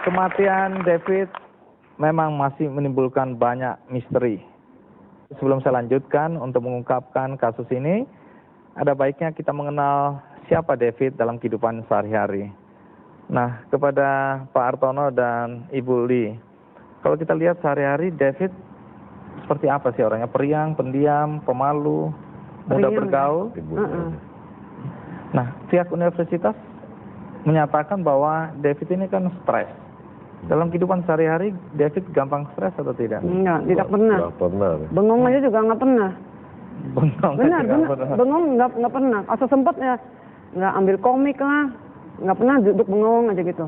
Kematian David memang masih menimbulkan banyak misteri. Sebelum saya lanjutkan untuk mengungkapkan kasus ini, ada baiknya kita mengenal siapa David dalam kehidupan sehari-hari. Nah, kepada Pak Artono dan Ibu Li, kalau kita lihat sehari-hari David seperti apa sih orangnya? Periang, pendiam, pemalu, mudah bergaul. Nah, pihak universitas menyatakan bahwa David ini kan stres. Dalam kehidupan sehari-hari, David gampang stres atau tidak? Enggak, tidak pernah. Nggak pernah. Bengong aja juga nggak pernah. Bengong Benar, aja nggak pernah. bengong nggak pernah. Asal sempat ya, nggak ambil komik lah, nggak pernah duduk bengong aja gitu.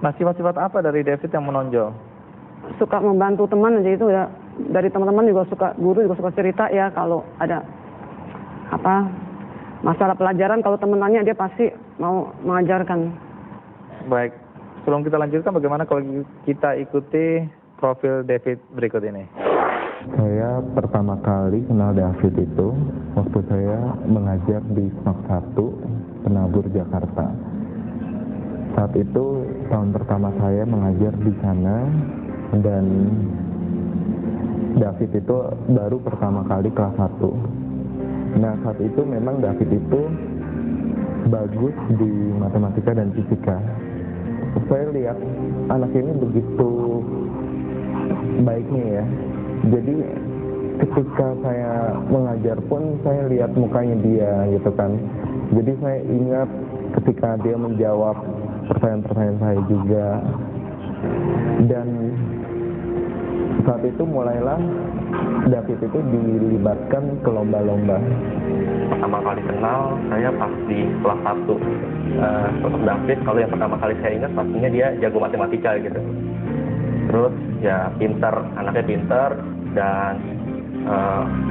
Nah, sifat-sifat apa dari David yang menonjol? Suka membantu teman aja itu ya. Dari teman-teman juga suka, guru juga suka cerita ya kalau ada apa masalah pelajaran, kalau teman tanya dia pasti mau mengajarkan. Baik, sebelum kita lanjutkan, bagaimana kalau kita ikuti profil David berikut ini? Saya pertama kali kenal David itu waktu saya mengajar di SMAK 1, Penabur, Jakarta. Saat itu tahun pertama saya mengajar di sana dan David itu baru pertama kali kelas 1. Nah, saat itu memang David itu bagus di matematika dan fisika. Saya lihat anak ini begitu baiknya ya. Jadi ketika saya mengajar pun saya lihat mukanya dia gitu kan. Jadi saya ingat ketika dia menjawab pertanyaan-pertanyaan saya juga. Dan saat itu mulailah David itu dilibatkan ke lomba-lomba. Pertama kali kenal saya pas di kelas 1. Untuk David, kalau yang pertama kali saya ingat pastinya dia jago matematika gitu. Terus ya pintar, anaknya pintar dan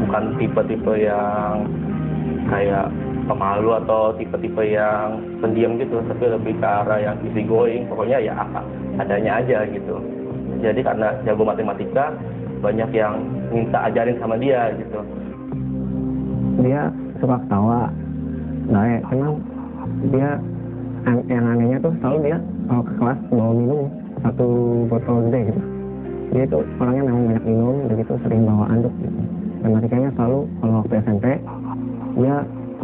bukan tipe-tipe yang kayak pemalu atau tipe-tipe yang pendiam gitu, tapi lebih ke arah yang easy going, pokoknya ya apa adanya aja gitu. Jadi karena jago matematika, banyak yang minta ajarin sama dia gitu. Dia suka ketawa, baik, cuman dia yang anehnya tuh selalu dia kalau ke kelas bawa minum 1 botol gede gitu. Dia itu orangnya memang banyak minum, begitu sering bawa anduk gitu. Matematikanya selalu kalau waktu SMP dia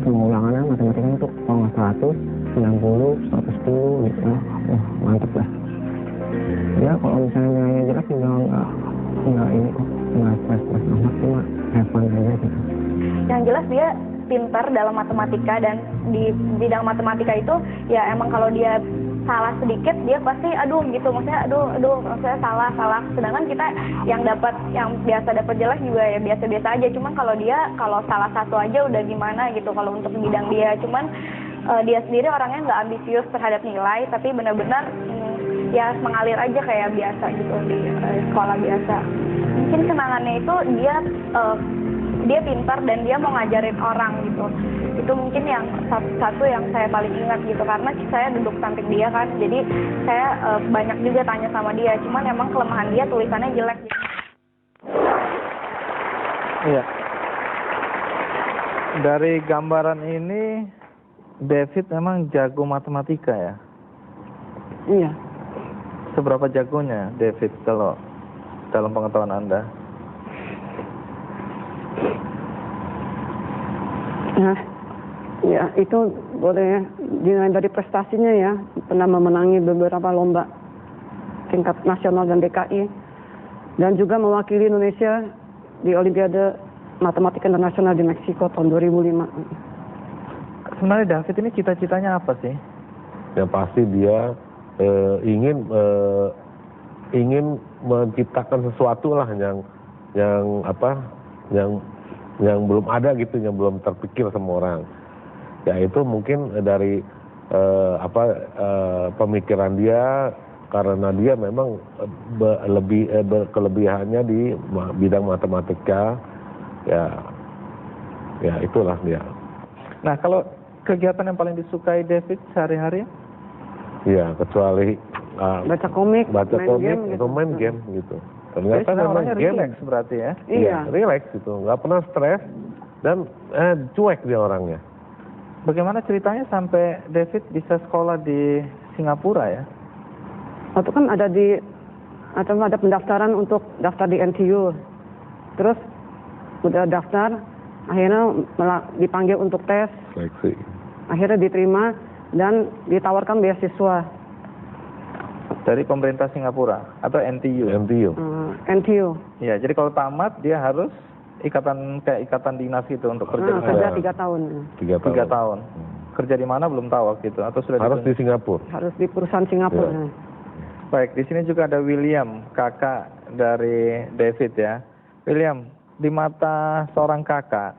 semua ulangannya matematikanya tuh kalau nggak 100, 90, 110 gitu. Mantep lah. Dia kalau misalnya nilainya jelek juga nggak ini kok, nggak stres amat, cuma have fun aja gitu. Yang jelas dia pintar dalam matematika, dan di bidang matematika itu ya emang kalau dia salah sedikit dia pasti aduh gitu, maksudnya maksudnya salah. Sedangkan kita yang biasa dapat jelek juga ya biasa-biasa aja. Cuman kalau dia salah satu aja udah gimana gitu kalau untuk bidang dia. Cuman dia sendiri orangnya nggak ambisius terhadap nilai, tapi benar-benar ya mengalir aja kayak biasa gitu di sekolah biasa. Mungkin kenangannya itu dia pintar dan dia mau ngajarin orang gitu. Itu mungkin yang satu yang saya paling ingat gitu, karena saya duduk samping dia kan, jadi saya banyak juga tanya sama dia. Cuman emang kelemahan dia tulisannya jelek gitu. Iya. Dari gambaran ini David memang jago matematika ya? Iya. Seberapa jagonya David kalau dalam pengetahuan Anda? Nah, ya itu boleh dinilai dari prestasinya ya. Pernah memenangi beberapa lomba tingkat nasional dan DKI, dan juga mewakili Indonesia di Olimpiade Matematika Internasional di Meksiko tahun 2005. Sebenarnya David ini cita-citanya apa sih? Yang pasti dia ingin menciptakan sesuatu lah yang belum ada gitu, yang belum terpikir sama orang. Ya itu mungkin dari pemikiran dia, karena dia memang berkelebihannya di bidang matematika. Ya itulah dia. Nah, kalau kegiatan yang paling disukai David sehari-hari? Ya, kecuali baca komik, main game gitu. Ternyata memang relax berarti ya? Iya, relax gitu, nggak pernah stres dan cuek dia orangnya. Bagaimana ceritanya sampai David bisa sekolah di Singapura ya? Waktu kan ada pendaftaran untuk daftar di NTU. Terus udah daftar, akhirnya dipanggil untuk tes, Seleksi. akhirnya diterima dan ditawarkan beasiswa Dari pemerintah Singapura atau NTU? NTU. NTU. Ya, jadi kalau tamat dia harus kayak ikatan dinas gitu untuk kerja di Kerja sana. 3 tahun. 3 tahun. Kerja di mana belum tahu waktu itu atau sudah Harus di ditunjuk? Singapura. Harus di perusahaan Singapura. Ya. Baik, di sini juga ada William, kakak dari David ya. William, di mata seorang kakak,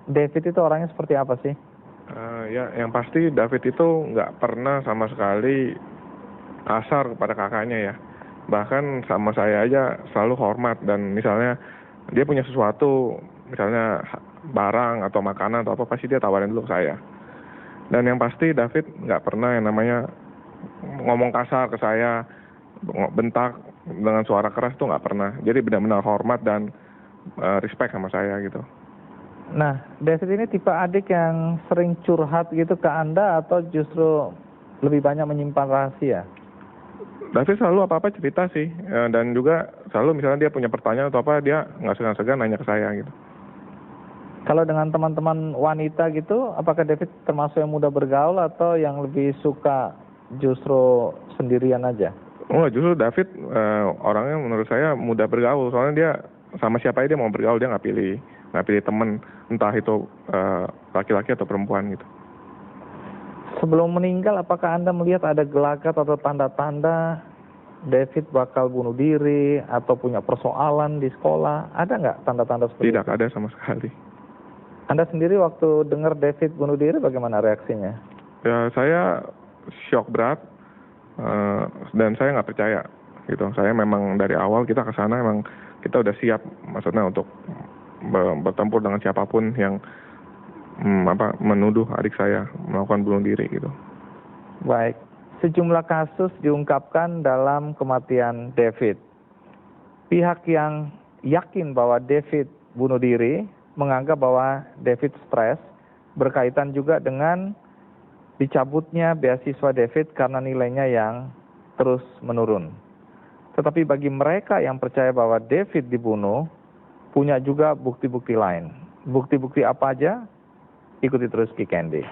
David itu orangnya seperti apa sih? Ya, yang pasti David itu nggak pernah sama sekali kasar kepada kakaknya ya. Bahkan sama saya aja selalu hormat, dan misalnya dia punya sesuatu, misalnya barang atau makanan atau apa, pasti dia tawarin dulu ke saya. Dan yang pasti David nggak pernah yang namanya ngomong kasar ke saya, bentak dengan suara keras, tuh nggak pernah. Jadi benar-benar hormat dan respect sama saya gitu. Nah, David ini tipe adik yang sering curhat gitu ke Anda atau justru lebih banyak menyimpan rahasia? David selalu apa-apa cerita sih, dan juga selalu misalnya dia punya pertanyaan atau apa, dia nggak segan-segan nanya ke saya gitu. Kalau dengan teman-teman wanita gitu, apakah David termasuk yang mudah bergaul atau yang lebih suka justru sendirian aja? Oh, justru David orangnya menurut saya mudah bergaul, soalnya dia sama siapa aja dia mau bergaul, dia nggak pilih teman, entah itu laki-laki atau perempuan gitu. Sebelum meninggal, apakah Anda melihat ada gelagat atau tanda-tanda David bakal bunuh diri atau punya persoalan di sekolah? Ada nggak tanda-tanda seperti Tidak itu? ada sama sekali. Anda sendiri waktu dengar David bunuh diri bagaimana reaksinya? Ya, saya shock berat, dan saya nggak percaya gitu. Saya memang dari awal kita ke sana memang kita udah siap, maksudnya untuk bertempur dengan siapapun yang menuduh adik saya melakukan bunuh diri gitu. Baik, sejumlah kasus diungkapkan dalam kematian David. Pihak yang yakin bahwa David bunuh diri menganggap bahwa David stres, berkaitan juga dengan dicabutnya beasiswa David karena nilainya yang terus menurun. Tetapi bagi mereka yang percaya bahwa David dibunuh, punya juga bukti-bukti lain. Bukti-bukti apa aja? Ikuti terus Ki Kendi.